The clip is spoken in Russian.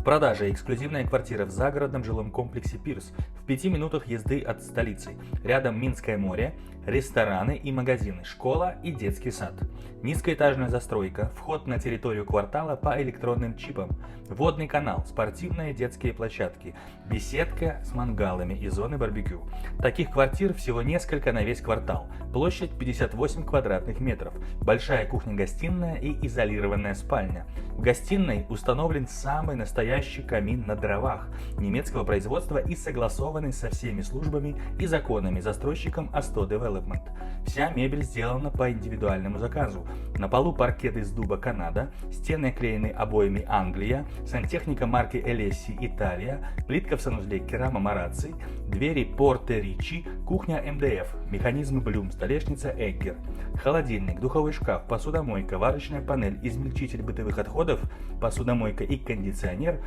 продаже эксклюзивная квартира в загородном жилом комплексе «Пирс» в 5 минутах езды от столицы. Рядом Минское море, рестораны и магазины, школа и детский сад. Низкоэтажная застройка, вход на территорию квартала по электронным чипам, водный канал, спортивные детские площадки, беседка с мангалами и зоны барбекю. Таких квартир всего несколько на весь квартал. Площадь 58 квадратных метров, большая кухня-гостиная и изолированная спальня. В гостиной установлен самый настоящий камин на дровах немецкого производства и согласованный со всеми службами и законами застройщиком A100 Development. Вся мебель сделана по индивидуальному заказу. На полу паркет из дуба Канада, стены оклеены обоями Англия, сантехника марки Элесси Италия, плитка в санузле Керама Марацци, двери Порте Ричи, кухня МДФ, механизмы Блюм, столешница Эггер, холодильник, духовой шкаф, посудомойка, варочная панель, измельчитель бытовых отходов, посудомойка и кондиционер